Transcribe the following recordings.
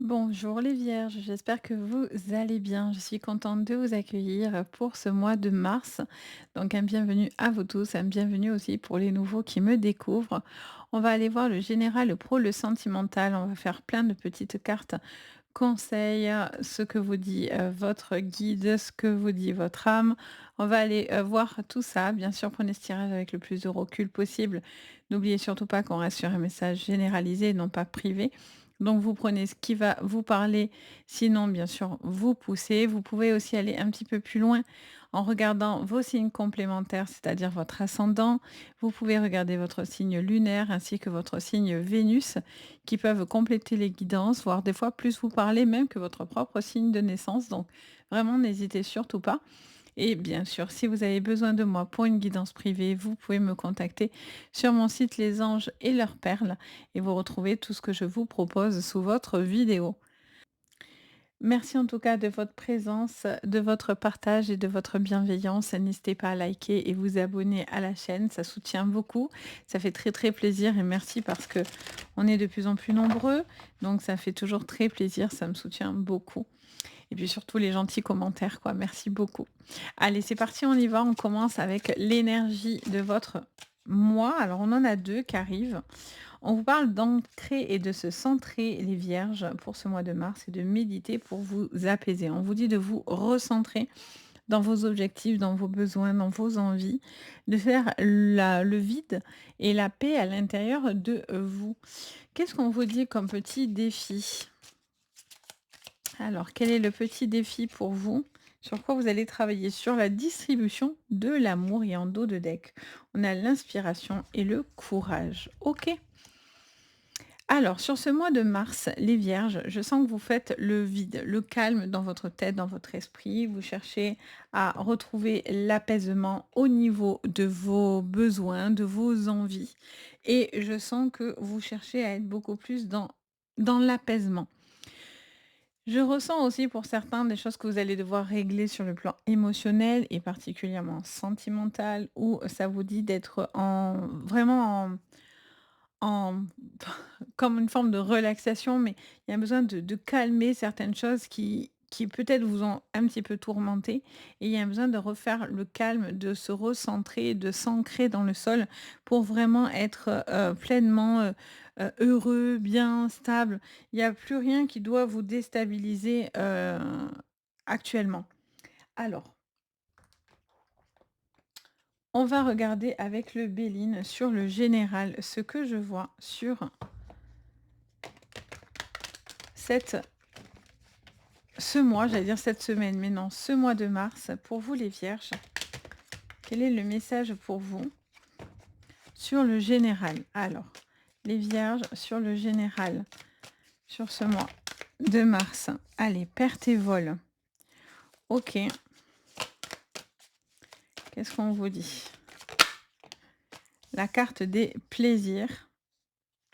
Bonjour les vierges, j'espère que vous allez bien. Je suis contente de vous accueillir pour ce mois de mars. Donc un bienvenue à vous tous, un bienvenue aussi pour les nouveaux qui me découvrent. On va aller voir le général, le pro, le sentimental. On va faire plein de petites cartes conseils, ce que vous dit votre guide, ce que vous dit votre âme. On va aller voir tout ça. Bien sûr, prenez ce tirage avec le plus de recul possible. N'oubliez surtout pas qu'on reste sur un message généralisé et non pas privé. Donc vous prenez ce qui va vous parler, sinon bien sûr vous poussez. Vous pouvez aussi aller un petit peu plus loin en regardant vos signes complémentaires, c'est-à-dire votre ascendant. Vous pouvez regarder votre signe lunaire ainsi que votre signe Vénus qui peuvent compléter les guidances, voire des fois plus vous parler même que votre propre signe de naissance. Donc vraiment n'hésitez surtout pas. Et bien sûr, si vous avez besoin de moi pour une guidance privée, vous pouvez me contacter sur mon site Les Anges et leurs perles et vous retrouvez tout ce que je vous propose sous votre vidéo. Merci en tout cas de votre présence, de votre partage et de votre bienveillance. N'hésitez pas à liker et vous abonner à la chaîne, ça soutient beaucoup. Ça fait très très plaisir et merci parce que on est de plus en plus nombreux, donc ça fait toujours très plaisir, ça me soutient beaucoup. Et puis surtout les gentils commentaires, quoi. Merci beaucoup. Allez, c'est parti, on y va. On commence avec l'énergie de votre mois. Alors, on en a deux qui arrivent. On vous parle d'ancrer et de se centrer, les vierges, pour ce mois de mars et de méditer pour vous apaiser. On vous dit de vous recentrer dans vos objectifs, dans vos besoins, dans vos envies, de faire le vide et la paix à l'intérieur de vous. Qu'est-ce qu'on vous dit comme petit défi? Alors, quel est le petit défi pour vous? Sur quoi vous allez travailler? Sur la distribution de l'amour et en dos de deck. On a l'inspiration et le courage. Ok. Alors, sur ce mois de mars, les vierges, je sens que vous faites le vide, le calme dans votre tête, dans votre esprit. Vous cherchez à retrouver l'apaisement au niveau de vos besoins, de vos envies. Et je sens que vous cherchez à être beaucoup plus dans l'apaisement. Je ressens aussi pour certains des choses que vous allez devoir régler sur le plan émotionnel et particulièrement sentimental, où ça vous dit d'être en vraiment en comme une forme de relaxation, mais il y a besoin de calmer certaines choses qui peut-être vous ont un petit peu tourmenté et il y a besoin de refaire le calme, de se recentrer, de s'ancrer dans le sol pour vraiment être, pleinement, heureux, bien, stable. Il y a plus rien qui doit vous déstabiliser, actuellement. Alors, on va regarder avec le Béline sur le général ce que je vois sur cette ce mois, j'allais dire cette semaine, mais non, ce mois de mars, pour vous les vierges, quel est le message pour vous sur le général? Alors, les vierges sur le général, sur ce mois de mars. Allez, perte et vol. Ok, qu'est-ce qu'on vous dit? La carte des plaisirs.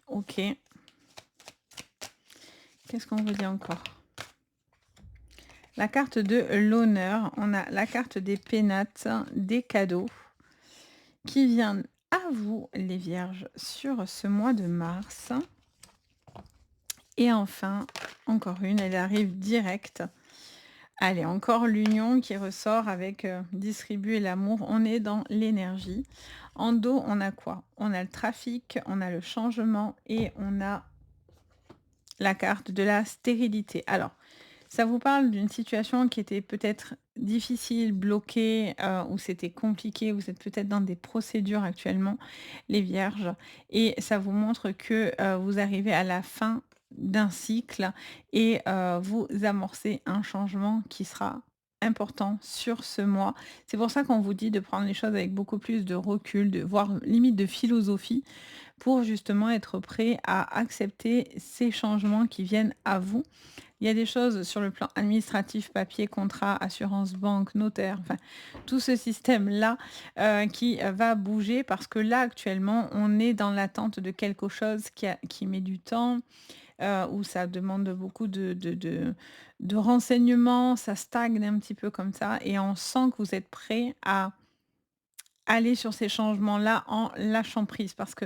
Ok, qu'est-ce qu'on vous dit encore? La carte de l'honneur. On a la carte des pénates, des cadeaux, qui vient à vous, les vierges, sur ce mois de mars. Et enfin, encore une, elle arrive directe. Allez, encore l'union qui ressort avec distribuer l'amour. On est dans l'énergie. En dos, on a quoi? On a le trafic, on a le changement et on a la carte de la stérilité. Alors, ça vous parle d'une situation qui était peut-être difficile, bloquée, où c'était compliqué, vous êtes peut-être dans des procédures actuellement, les vierges, et ça vous montre que vous arrivez à la fin d'un cycle et vous amorcez un changement qui sera important sur ce mois. C'est pour ça qu'on vous dit de prendre les choses avec beaucoup plus de recul, de voir limite de philosophie pour justement être prêt à accepter ces changements qui viennent à vous. Il y a des choses sur le plan administratif, papier, contrat, assurance, banque, notaire, enfin, tout ce système-là qui va bouger parce que là, actuellement, on est dans l'attente de quelque chose qui met du temps, où ça demande beaucoup de renseignements, ça stagne un petit peu comme ça et on sent que vous êtes prêt à aller sur ces changements-là en lâchant prise parce que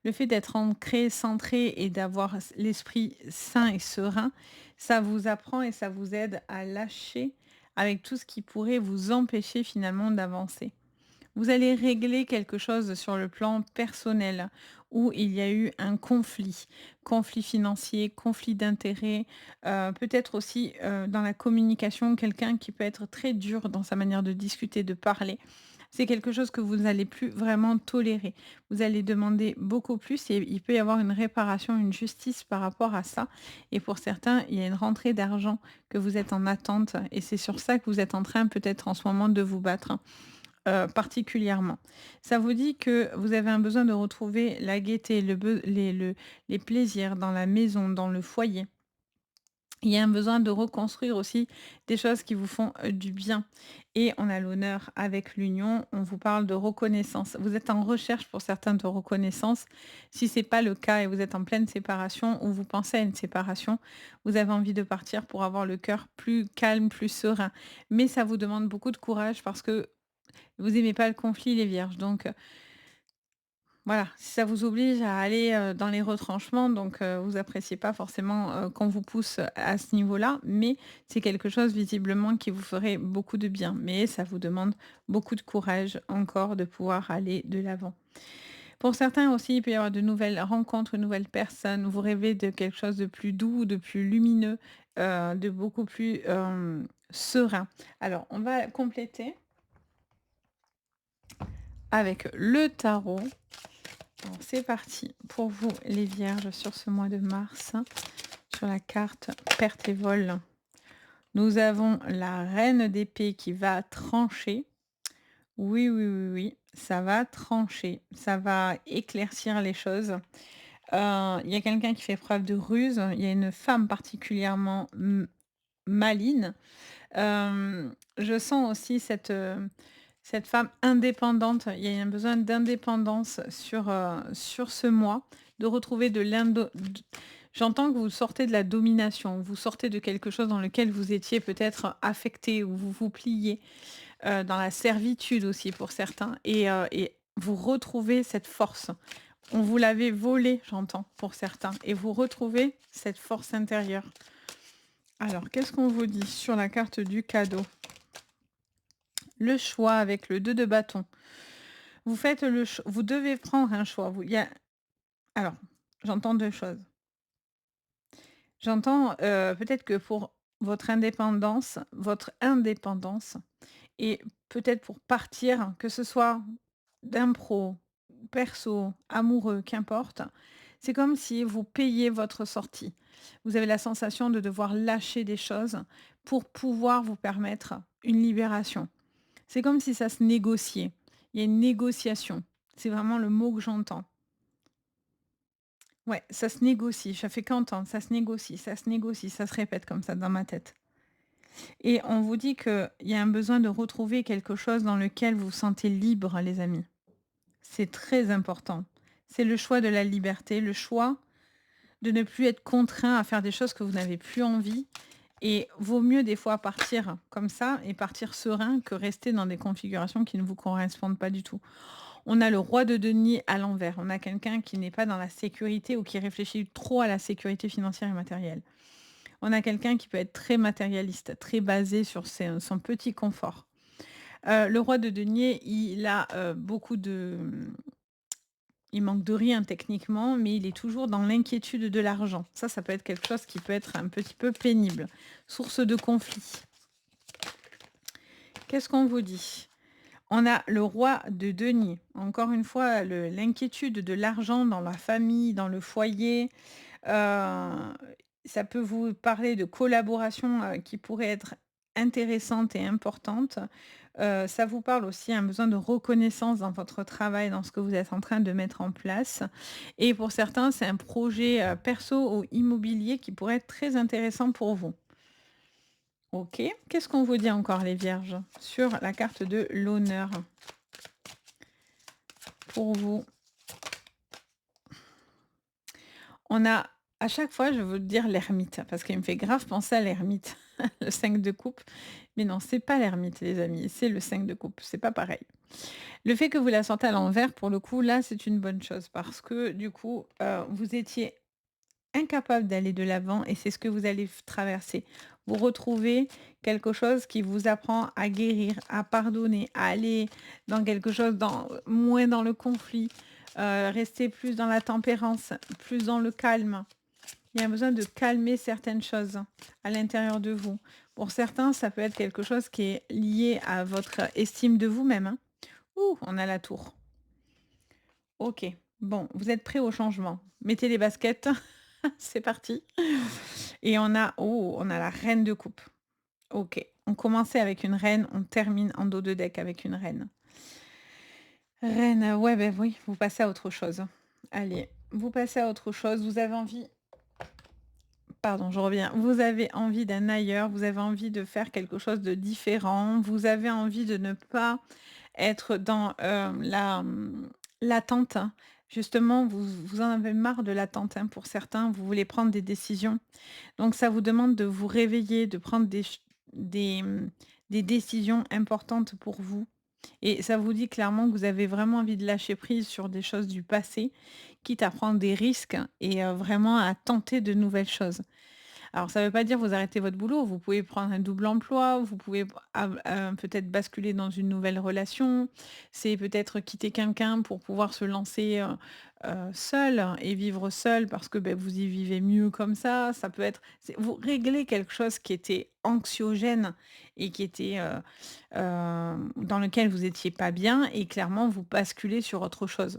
Le fait d'être ancré, centré et d'avoir l'esprit sain et serein, ça vous apprend et ça vous aide à lâcher avec tout ce qui pourrait vous empêcher finalement d'avancer. Vous allez régler quelque chose sur le plan personnel où il y a eu un conflit, conflit financier, conflit d'intérêts, peut-être aussi, dans la communication, quelqu'un qui peut être très dur dans sa manière de discuter, de parler. C'est quelque chose que vous n'allez plus vraiment tolérer. Vous allez demander beaucoup plus et il peut y avoir une réparation, une justice par rapport à ça et pour certains, il y a une rentrée d'argent que vous êtes en attente et c'est sur ça que vous êtes en train peut-être en ce moment de vous battre. Particulièrement. Ça vous dit que vous avez un besoin de retrouver la gaieté, les plaisirs dans la maison, dans le foyer. Il y a un besoin de reconstruire aussi des choses qui vous font, du bien et on a l'honneur avec l'union, on vous parle de reconnaissance. Vous êtes en recherche pour certains de reconnaissance. Si c'est pas le cas et vous êtes en pleine séparation ou vous pensez à une séparation, vous avez envie de partir pour avoir le cœur plus calme, plus serein. Mais ça vous demande beaucoup de courage parce que vous aimez pas le conflit les vierges, donc voilà, si ça vous oblige à aller, dans les retranchements, donc vous appréciez pas forcément, qu'on vous pousse à ce niveau-là, mais c'est quelque chose visiblement qui vous ferait beaucoup de bien. Mais ça vous demande beaucoup de courage encore de pouvoir aller de l'avant. Pour certains aussi, il peut y avoir de nouvelles rencontres, de nouvelles personnes. Vous rêvez de quelque chose de plus doux, de plus lumineux, de beaucoup plus, serein. Alors on va compléter avec le tarot. Alors, c'est parti pour vous les vierges sur ce mois de mars, sur la carte perte et vol. Nous avons la reine d'épée qui va trancher. Oui, oui, oui, oui, ça va trancher, ça va éclaircir les choses. Il y a quelqu'un qui fait preuve de ruse, il y a une femme particulièrement maligne. Je sens aussi cette femme indépendante. Il y a un besoin d'indépendance sur ce mois, de retrouver de l'indo d j'entends que vous sortez de la domination, vous sortez de quelque chose dans lequel vous étiez peut-être affecté, où vous vous pliez, dans la servitude aussi pour certains et vous retrouvez cette force. On vous l'avait volée, j'entends, pour certains et vous retrouvez cette force intérieure. Alors, qu'est-ce qu'on vous dit sur la carte du cadeau? Le choix avec le 2 de bâton. Vous devez prendre un choix. Alors, j'entends 2 choses. J'entends, peut-être que pour votre indépendance et peut-être pour partir, que ce soit d'impro, perso, amoureux, qu'importe, c'est comme si vous payiez votre sortie. Vous avez la sensation de devoir lâcher des choses pour pouvoir vous permettre une libération. C'est comme si ça se négociait. Il y a une négociation. C'est vraiment le mot que j'entends. Ouais, ça se négocie. Ça fait qu'entendre, ça se négocie, ça se négocie, ça se répète comme ça dans ma tête. Et on vous dit qu'il y a un besoin de retrouver quelque chose dans lequel vous vous sentez libre, les amis. C'est très important. C'est le choix de la liberté, le choix de ne plus être contraint à faire des choses que vous n'avez plus envie. Et vaut mieux des fois partir comme ça et partir serein que rester dans des configurations qui ne vous correspondent pas du tout. On a le roi de denier à l'envers. On a quelqu'un qui n'est pas dans la sécurité ou qui réfléchit trop à la sécurité financière et matérielle. On a quelqu'un qui peut être très matérialiste, très basé sur son petit confort. Le roi de denier, il a beaucoup de... Il manque de rien techniquement, mais il est toujours dans l'inquiétude de l'argent. Ça peut être quelque chose qui peut être un petit peu pénible. Source de conflit. Qu'est-ce qu'on vous dit? On a le roi de denier. Encore une fois, l'inquiétude de l'argent dans la famille, dans le foyer. Heu, Ça peut vous parler de collaboration, qui pourrait être intéressante et importante. Ça vous parle aussi un besoin de reconnaissance dans votre travail, dans ce que vous êtes en train de mettre en place et pour certains, c'est un projet, perso ou immobilier qui pourrait être très intéressant pour vous. OK. Qu'est-ce qu'on vous dit encore les vierges sur la carte de l'honneur pour vous? On a à chaque fois, je veux dire l'ermite parce qu'il me fait grave penser à l'ermite, le 5 de coupe. Mais non, c'est pas l'ermite les amis, c'est le 5 de coupe, c'est pas pareil. Le fait que vous la sortez à l'envers, pour le coup, là, c'est une bonne chose parce que du coup, vous étiez incapable d'aller de l'avant et c'est ce que vous allez traverser. Vous retrouvez quelque chose qui vous apprend à guérir, à pardonner, à aller dans quelque chose, moins dans le conflit, rester plus dans la tempérance, plus dans le calme. Il y a besoin de calmer certaines choses à l'intérieur de vous. Pour certains, ça peut être quelque chose qui est lié à votre estime de vous-même, hein. Ouh, on a la tour. OK. Bon, vous êtes prêts au changement. Mettez les baskets, c'est parti. Et on a la reine de coupe. OK. On commençait avec une reine, on termine en dos de deck avec une reine. Reine, ouais, ben oui, vous passez à autre chose. Allez, vous passez à autre chose. Vous avez envie, pardon, je reviens. Vous avez envie d'un ailleurs, vous avez envie de faire quelque chose de différent, vous avez envie de ne pas être dans, l'attente, hein. Justement, vous en avez marre de l'attente, hein, pour certains, vous voulez prendre des décisions. Donc ça vous demande de vous réveiller, de prendre des décisions importantes pour vous et ça vous dit clairement que vous avez vraiment envie de lâcher prise sur des choses du passé, quitte à prendre des risques et vraiment à tenter de nouvelles choses. Alors ça ne veut pas dire vous arrêtez votre boulot, vous pouvez prendre un double emploi, vous pouvez peut-être basculer dans une nouvelle relation, c'est peut-être quitter quelqu'un pour pouvoir se lancer, seul et vivre seul parce que, beh, vous y vivez mieux comme ça peut être vous réglez quelque chose qui était anxiogène et qui était, dans lequel vous étiez pas bien et clairement vous basculez sur autre chose.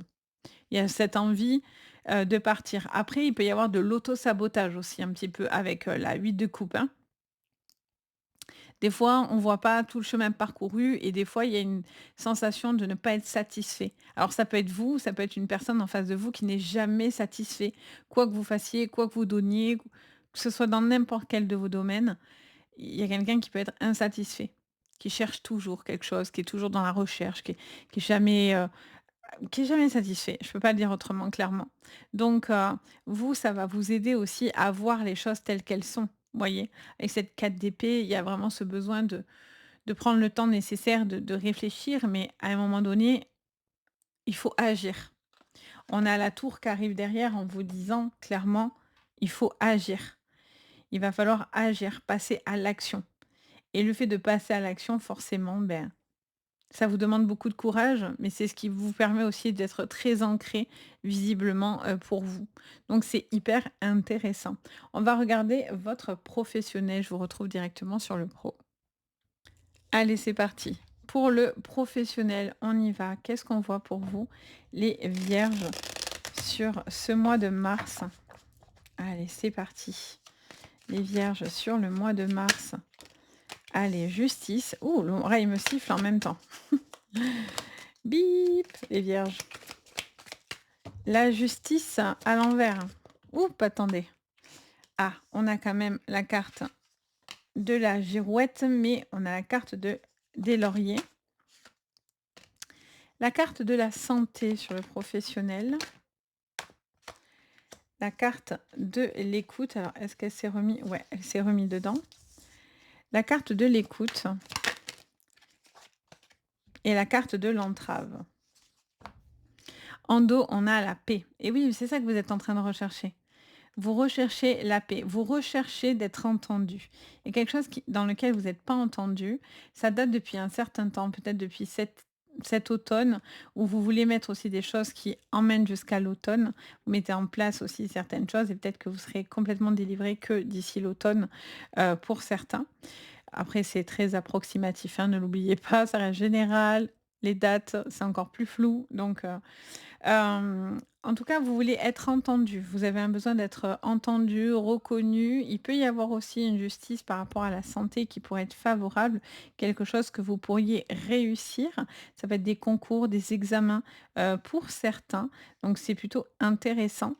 Il y a cette envie, de partir. Après, il peut y avoir de l'auto-sabotage aussi un petit peu avec, la 8 de coupe, hein. Des fois, on voit pas tout le chemin parcouru et des fois, il y a une sensation de ne pas être satisfait. Alors ça peut être vous, ça peut être une personne en face de vous qui n'est jamais satisfait. Quoi que vous fassiez, quoi que vous donniez, que ce soit dans n'importe quel de vos domaines, il y a quelqu'un qui peut être insatisfait, qui cherche toujours quelque chose, qui est toujours dans la recherche, qui est jamais satisfait, je peux pas le dire autrement, clairement. Donc, vous, ça va vous aider aussi à voir les choses telles qu'elles sont, voyez? Avec cette 4 d'épée, il y a vraiment ce besoin de prendre le temps nécessaire de réfléchir, mais à un moment donné, il faut agir. On a la tour qui arrive derrière en vous disant clairement: «Il faut agir». Il va falloir agir, passer à l'action et le fait de passer à l'action forcément, ben, ça vous demande beaucoup de courage, mais c'est ce qui vous permet aussi d'être très ancré visiblement, pour vous. Donc c'est hyper intéressant. On va regarder votre professionnel, je vous retrouve directement sur le pro. Allez, c'est parti. Pour le professionnel, on y va. Qu'est-ce qu'on voit pour vous, les vierges, sur ce mois de mars? Allez, c'est parti. Les vierges sur le mois de mars. Allez, justice. Ouh, l'oreille me siffle en même temps. Bip, les vierges. La justice à l'envers. Oups, attendez. Ah, on a quand même la carte de la girouette, mais on a la carte des lauriers. La carte de la santé sur le professionnel. La carte de l'écoute. Alors, est-ce qu'elle s'est remise? Ouais, elle s'est remise dedans. La carte de l'écoute. Et la carte de l'entrave. En dos, on a la paix. Et oui, c'est ça que vous êtes en train de rechercher. Vous recherchez la paix, vous recherchez d'être entendu. Et quelque chose dans lequel vous n'êtes pas entendu, ça date depuis un certain temps, peut-être depuis cet automne, où vous voulez mettre aussi des choses qui emmènent jusqu'à l'automne. Vous mettez en place aussi certaines choses et peut-être que vous serez complètement délivré que d'ici l'automne pour certains. Après, c'est très approximatif, hein, ne l'oubliez pas, ça reste général. Les dates, c'est encore plus flou. Donc, en tout cas, vous voulez être entendu. Vous avez un besoin d'être entendu, reconnu. Il peut y avoir aussi une justice par rapport à la santé qui pourrait être favorable, quelque chose que vous pourriez réussir. Ça peut être des concours, des examens, pour certains, donc c'est plutôt intéressant.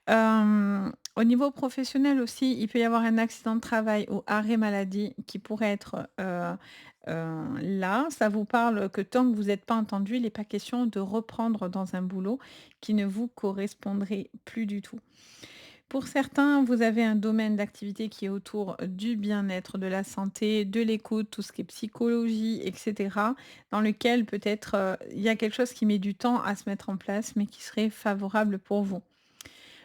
Au niveau professionnel aussi, il peut y avoir un accident de travail ou arrêt maladie qui pourrait être, là. Ça vous parle que tant que vous n'êtes pas entendu, il n'est pas question de reprendre dans un boulot qui ne vous correspondrait plus du tout. Pour certains, vous avez un domaine d'activité qui est autour du bien-être, de la santé, de l'écoute, tout ce qui est psychologie, et cetera, dans lequel peut-être, il y a quelque chose qui met du temps à se mettre en place, mais qui serait favorable pour vous.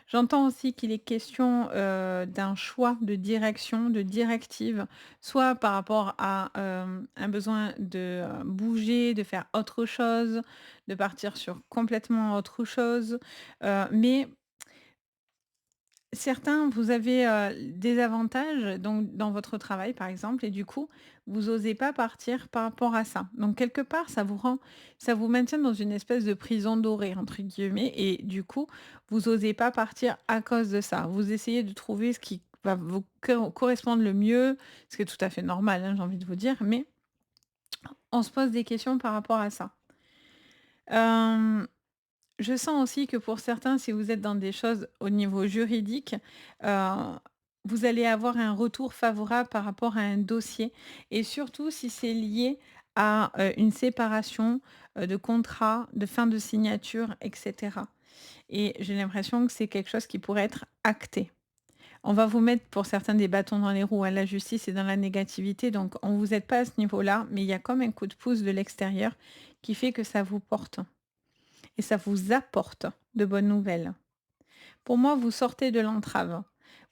J'entends aussi qu'il est question, d'un choix de direction, de directive, soit par rapport à, un besoin de, bouger, de faire autre chose, de partir sur complètement autre chose, mais certains, vous avez, des avantages donc dans votre travail, par exemple et du coup, vous osez pas partir par rapport à ça. Donc quelque part, ça vous maintient dans une espèce de «prison dorée» entre guillemets et du coup, vous osez pas partir à cause de ça. Vous essayez de trouver ce qui va vous correspondre le mieux, ce qui est tout à fait normal, hein, j'ai envie de vous dire, mais on se pose des questions par rapport à ça. Hem Je sens aussi que pour certains, si vous êtes dans des choses au niveau juridique, heu, vous allez avoir un retour favorable par rapport à un dossier et surtout si c'est lié à, une séparation, de contrat, de fin de signature et cetera et j'ai l'impression que c'est quelque chose qui pourrait être acté. On va vous mettre pour certains des bâtons dans les roues, à la justice et dans la négativité, donc on vous aide pas à ce niveau-là, mais il y a comme un coup de pouce de l'extérieur qui fait que ça vous porte et ça vous apporte de bonnes nouvelles. Pour moi, vous sortez de l'entrave.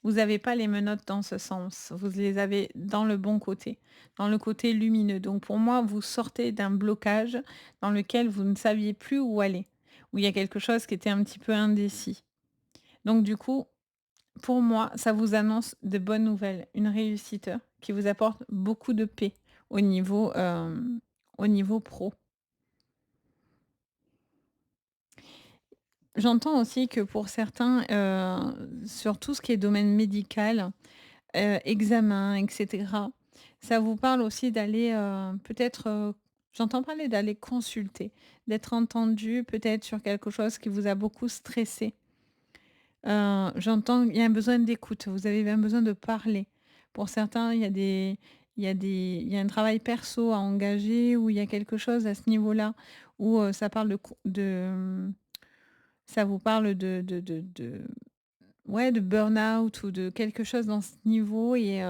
Vous n'avez pas les menottes dans ce sens. Vous les avez dans le bon côté, dans le côté lumineux. Donc pour moi, vous sortez d'un blocage dans lequel vous ne saviez plus où aller, où il y a quelque chose qui était un petit peu indécis. Donc du coup, pour moi, ça vous annonce de bonnes nouvelles, une réussite qui vous apporte beaucoup de paix au niveau pro. J'entends aussi que pour certains, sur tout ce qui est domaine médical, examen et cetera, ça vous parle aussi d'aller, peut-être, j'entends parler d'aller consulter, d'être entendu peut-être sur quelque chose qui vous a beaucoup stressé. J'entends il y a un besoin d'écoute, vous avez un besoin de parler. Pour certains, il y a un travail perso à engager ou il y a quelque chose à ce niveau-là où, ça parle ça vous parle de ouais, de burn-out ou de quelque chose dans ce niveau et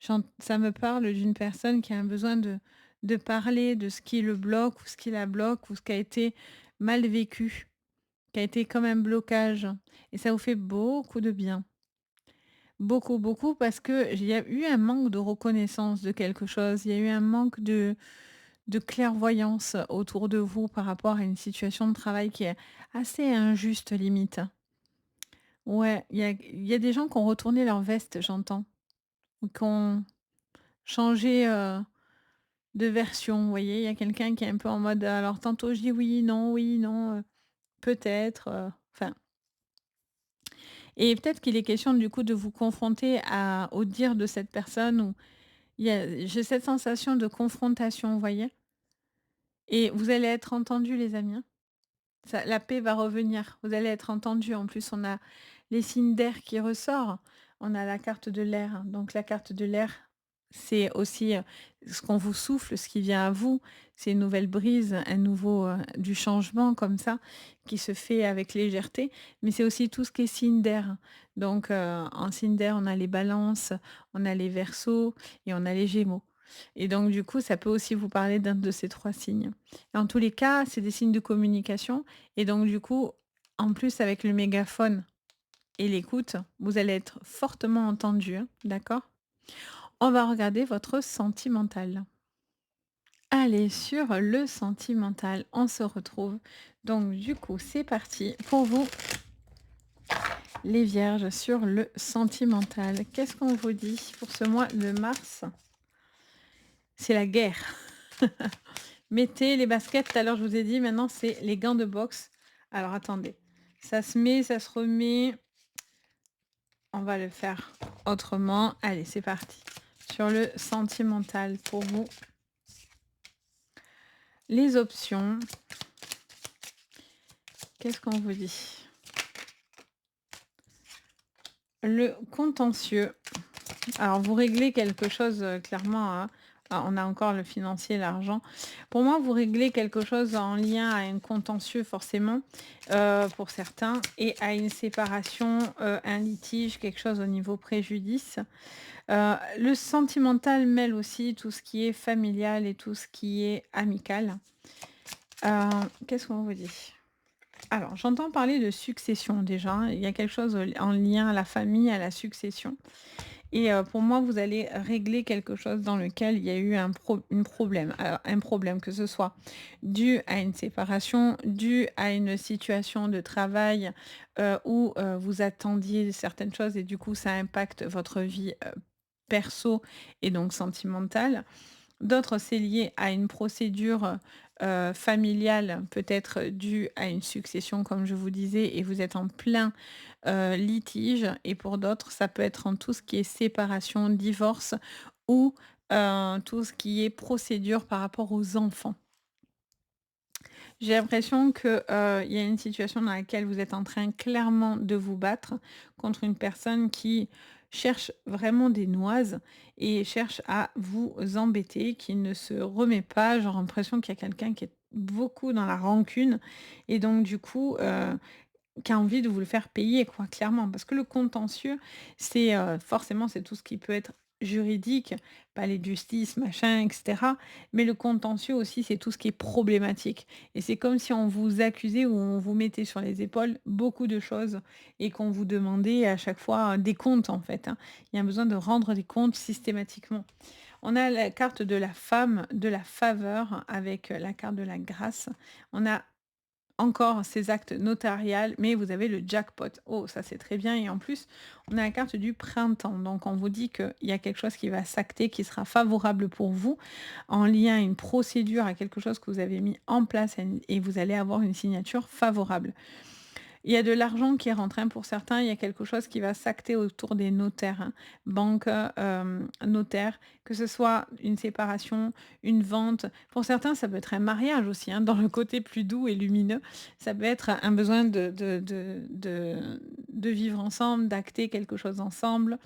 ça me parle d'une personne qui a un besoin de parler de ce qui le bloque ou ce qui la bloque ou ce qui a été mal vécu, qui a été comme un blocage et ça vous fait beaucoup de bien. Beaucoup, beaucoup parce que il y a eu un manque de reconnaissance de quelque chose, il y a eu un manque de clairvoyance autour de vous par rapport à une situation de travail qui est assez injuste limite. Ouais, il y a des gens qui ont retourné leur veste, j'entends, ou qui ont changé, de version, vous voyez? Il y a quelqu'un qui est un peu en mode, alors tantôt je dis: oui, non, peut-être», enfin et peut-être qu'il est question du coup de vous confronter au dire de cette personne ou j'ai cette sensation de confrontation, vous voyez? Et vous allez être entendus les amis, hein. Ça la paix va revenir, vous allez être entendus. En plus, on a les signes d'air qui ressort. On a la carte de l'air, hein. Donc la carte de l'air, c'est aussi, ce qu'on vous souffle, ce qui vient à vous. C'est une nouvelle brise, un nouveau, du changement comme ça, qui se fait avec légèreté. Mais c'est aussi tout ce qui est signe d'air. Donc, en signe d'air, on a les balances, on a les verseaux et on a les gémeaux. Et donc du coup, ça peut aussi vous parler d'un de ces 3 signes. Dans tous les cas, c'est des signes de communication et donc du coup, en plus avec le mégaphone et l'écoute, vous allez être fortement entendu, hein, d'accord? On va regarder votre sentimental. Allez, sur le sentimental, on se retrouve. Donc du coup, c'est parti pour vous, les vierges, sur le sentimental. Qu'est-ce qu'on vous dit pour ce mois de mars? C'est la guerre. Mettez les baskets, tout à l'heure je vous ai dit, maintenant c'est les gants de boxe. Alors attendez, ça se met, ça se remet. On va le faire autrement. Allez, c'est parti. Sur le sentimental pour vous. Les options. Qu'est-ce qu'on vous dit? Le contentieux. Alors vous réglez quelque chose clairement, hein, on a encore le financier, l'argent. Pour moi, vous réglez quelque chose en lien à un contentieux forcément, pour certains et à une séparation, un litige, quelque chose au niveau préjudice. Le sentimental mêle aussi tout ce qui est familial et tout ce qui est amical. Qu'est-ce qu'on vous dit? Alors, j'entends parler de succession déjà, hein. Il y a quelque chose, en lien à la famille, à la succession et pour moi, vous allez régler quelque chose dans lequel il y a eu un problème, que ce soit dû à une séparation, dû à une situation de travail, où, vous attendiez certaines choses et du coup, ça impacte votre vie, perso et donc sentimentale. D'autres, c'est lié à une procédure, familiale, peut-être due à une succession comme je vous disais et vous êtes en plein, litige et pour d'autres, ça peut être en tout ce qui est séparation, divorce ou, tout ce qui est procédure par rapport aux enfants. J'ai l'impression que, il y a une situation dans laquelle vous êtes en train clairement de vous battre contre une personne qui cherche vraiment des noises et cherche à vous embêter, qui ne se remet pas. J'ai l'impression qu'il y a quelqu'un qui est beaucoup dans la rancune et donc du coup, qui a envie de vous le faire payer quoi, clairement. Parce que le contentieux, c'est, forcément, c'est tout ce qui peut être juridique, palais de justice, machin, et cetera. Mais le contentieux aussi, c'est tout ce qui est problématique. Et c'est comme si on vous accusait ou on vous mettait sur les épaules beaucoup de choses et qu'on vous demandait à chaque fois, des comptes, en fait, hein. Il y a besoin de rendre des comptes systématiquement. On a la carte de la femme, de la faveur avec, la carte de la grâce. On a encore ces actes notariales, mais vous avez le jackpot. Oh, ça c'est très bien et en plus, on a la carte du printemps. Donc on vous dit qu'il y a quelque chose qui va s'acter, qui sera favorable pour vous, en lien à une procédure, à quelque chose que vous avez mis en place et vous allez avoir une signature favorable. Il y a de l'argent qui rentre, hein, pour certains, il y a quelque chose qui va s'acter autour des notaires, hein. Banque, notaire, que ce soit une séparation, une vente. Pour certains, ça peut être un mariage aussi, hein, dans le côté plus doux et lumineux. Ça peut être un besoin de vivre ensemble, d'acter quelque chose ensemble.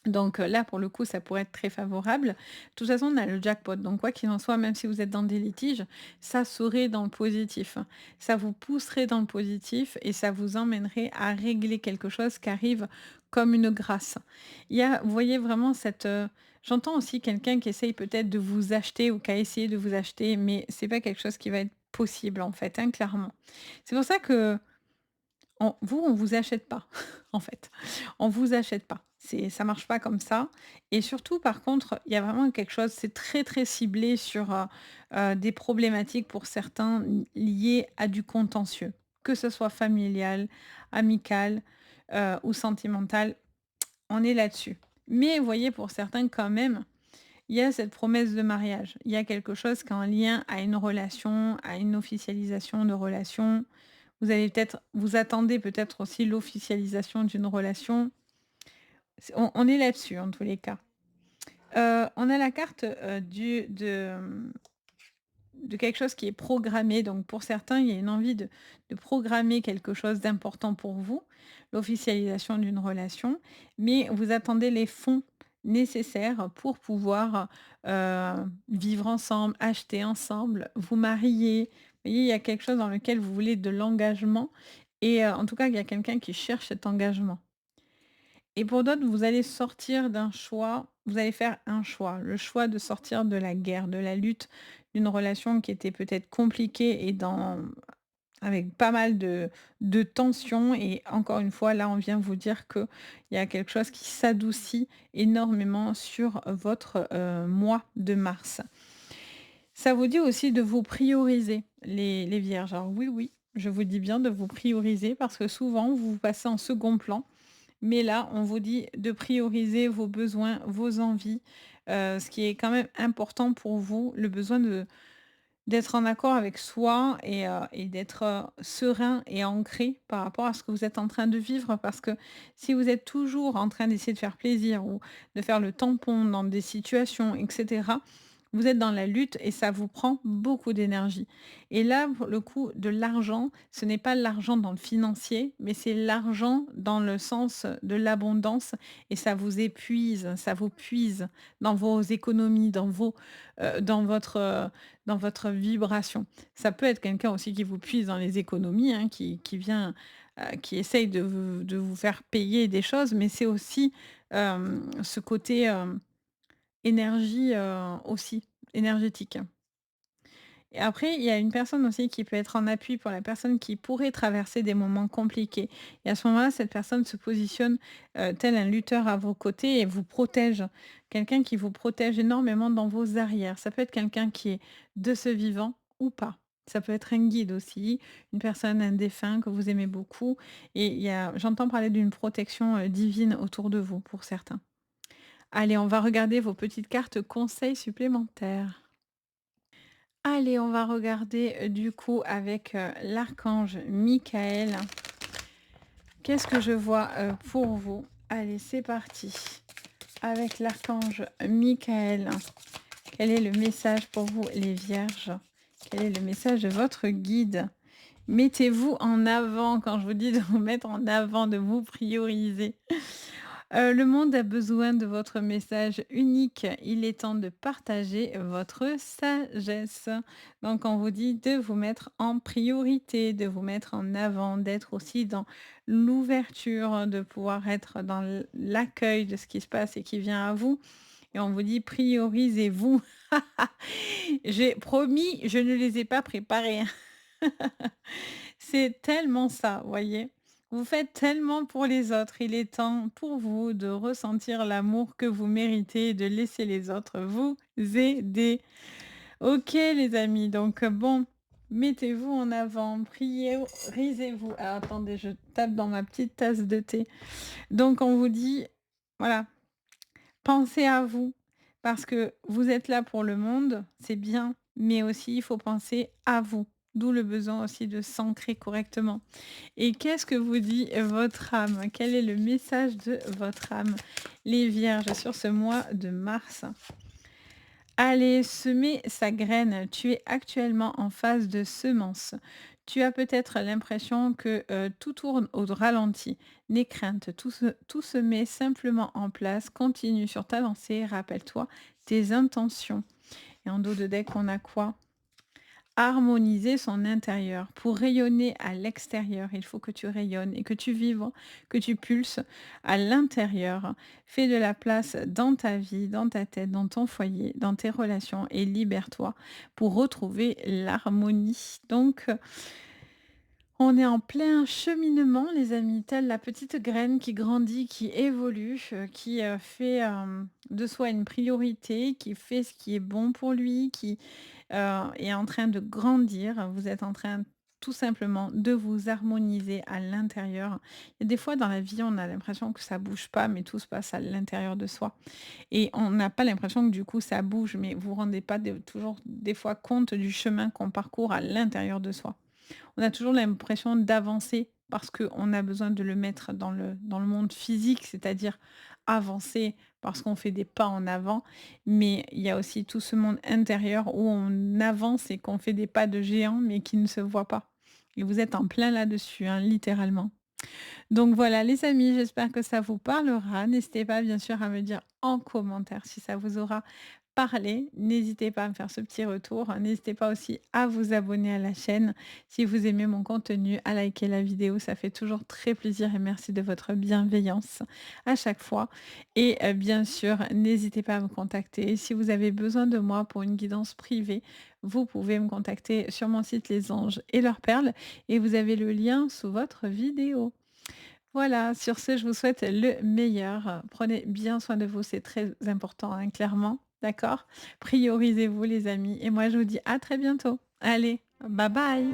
Donc là, pour le coup, ça pourrait être très favorable. De toute façon, on a le jackpot, donc quoi qu'il en soit, même si vous êtes dans des litiges, ça serait dans le positif. Ça vous pousserait dans le positif et ça vous emmènerait à régler quelque chose qui arrive comme une grâce. Il y a vous voyez vraiment cette, j'entends aussi quelqu'un qui essaye peut-être de vous acheter ou qui a essayé de vous acheter, mais c'est pas quelque chose qui va être possible en fait, hein, clairement. C'est pour ça que on vous achète pas, en fait. On vous achète pas. Ça marche pas comme ça et surtout, par contre, il y a vraiment quelque chose, c'est très, très ciblé sur, des problématiques pour certains liées à du contentieux, que ce soit familial, amical, ou sentimental, on est là-dessus. Mais vous voyez, pour certains, quand même, il y a cette promesse de mariage. Il y a quelque chose qui est en lien à une relation, à une officialisation de relation. Vous attendez peut-être aussi l'officialisation d'une relation. On est là-dessus en tous les cas. On a la carte, de quelque chose qui est programmé. Donc pour certains, il y a une envie de programmer quelque chose d'important pour vous, l'officialisation d'une relation, mais vous attendez les fonds nécessaires pour pouvoir, vivre ensemble, acheter ensemble, vous marier. Vous voyez, il y a quelque chose dans lequel vous voulez de l'engagement et en tout cas, il y a quelqu'un qui cherche cet engagement. Et pour d'autres, vous allez sortir d'un choix, vous allez faire un choix, le choix de sortir de la guerre, de la lutte, d'une relation qui était peut-être compliquée et avec pas mal de tensions et encore une fois, là, on vient vous dire qu'il y a quelque chose qui s'adoucit énormément sur votre, mois de mars. Ça vous dit aussi de vous prioriser les vierges. Alors oui, oui, je vous dis bien de vous prioriser parce que souvent, vous vous passez en second plan mais là, on vous dit de prioriser vos besoins, vos envies, ce qui est quand même important pour vous, le besoin d'être en accord avec soi et d'être, serein et ancré par rapport à ce que vous êtes en train de vivre. Parce que si vous êtes toujours en train d'essayer de faire plaisir ou de faire le tampon dans des situations et cetera, vous êtes dans la lutte et ça vous prend beaucoup d'énergie. Et là, pour le coup, de l'argent, ce n'est pas l'argent dans le financier, mais c'est l'argent dans le sens de l'abondance et ça vous épuise, ça vous puise dans vos économies, dans votre vibration. Ça peut être quelqu'un aussi qui vous puise dans les économies, hein, qui vient, qui essaye de vous faire payer des choses, mais c'est aussi, ce côté, énergie, aussi, énergétique. Et après, il y a une personne aussi qui peut être en appui pour la personne qui pourrait traverser des moments compliqués. Et à ce moment-là, cette personne se positionne, tel un lutteur à vos côtés et vous protège. Quelqu'un qui vous protège énormément dans vos arrières. Ça peut être quelqu'un qui est de ce vivant ou pas. Ça peut être un guide aussi, une personne, un défunt que vous aimez beaucoup. Et j'entends parler d'une protection, divine autour de vous pour certains. Allez, on va regarder vos petites cartes conseils supplémentaires. Allez, on va regarder, du coup avec, l'archange Michael. Qu'est-ce que je vois, pour vous? Allez, c'est parti. Avec l'archange Michael, quel est le message pour vous les vierges? Quel est le message de votre guide? Mettez-vous en avant, quand je vous dis de vous mettre en avant, de vous prioriser. Le monde a besoin de votre message unique. Il est temps de partager votre sagesse. Donc on vous dit de vous mettre en priorité, de vous mettre en avant, d'être aussi dans l'ouverture, de pouvoir être dans l'accueil de ce qui se passe et qui vient à vous. Et on vous dit priorisez-vous. J'ai promis, je ne les ai pas préparés. C'est tellement ça, voyez? Vous faites tellement pour les autres, il est temps pour vous de ressentir l'amour que vous méritez et de laisser les autres vous aider. OK les amis, donc bon, mettez-vous en avant, priorisez-vous. Alors attendez, je tape dans ma petite tasse de thé. Donc on vous dit, voilà, pensez à vous parce que vous êtes là pour le monde, c'est bien, mais aussi il faut penser à vous. D'où le besoin aussi de s'ancrer correctement. Et qu'est-ce que vous dit votre âme? Quel est le message de votre âme, les vierges, sur ce mois de mars? Allez, semer sa graine. Tu es actuellement en phase de semence. Tu as peut-être l'impression que tout tourne au ralenti. N'aie crainte, tout se met simplement en place. Continue sur ta lancée. Rappelle-toi tes intentions. Et en dos de deck, on a quoi? Harmoniser son intérieur. Pour rayonner à l'extérieur, il faut que tu rayonnes et que tu vives, que tu pulses à l'intérieur. Fais de la place dans ta vie, dans ta tête, dans ton foyer, dans tes relations et libère-toi pour retrouver l'harmonie. Donc, on est en plein cheminement, les amis, telle la petite graine qui grandit, qui évolue, qui fait de soi une priorité, qui fait ce qui est bon pour lui, qui est en train de grandir. Vous êtes en train tout simplement de vous harmoniser à l'intérieur. Il y a des fois dans la vie, on a l'impression que ça bouge pas, mais tout se passe à l'intérieur de soi. Et on n'a pas l'impression que du coup ça bouge, mais vous vous rendez pas toujours des fois compte du chemin qu'on parcourt à l'intérieur de soi. On a toujours l'impression d'avancer parce qu'on a besoin de le mettre dans le monde physique, c'est-à-dire avancer parce qu'on fait des pas en avant. Mais il y a aussi tout ce monde intérieur où on avance et qu'on fait des pas de géant, mais qui ne se voit pas. Et vous êtes en plein là-dessus, hein, littéralement. Donc voilà les amis, j'espère que ça vous parlera. N'hésitez pas bien sûr à me dire en commentaire si ça vous aura parlé. N'hésitez pas à me faire ce petit retour. N'hésitez pas aussi à vous abonner à la chaîne si vous aimez mon contenu, à liker la vidéo, ça fait toujours très plaisir et merci de votre bienveillance à chaque fois. Et bien sûr, n'hésitez pas à me contacter. Si vous avez besoin de moi pour une guidance privée, vous pouvez me contacter sur mon site Les Anges et leurs perles et vous avez le lien sous votre vidéo. Voilà, sur ce, je vous souhaite le meilleur. Prenez bien soin de vous, c'est très important, hein, clairement. D'accord? Priorisez-vous, les amis. Et moi, je vous dis à très bientôt. Allez, bye bye.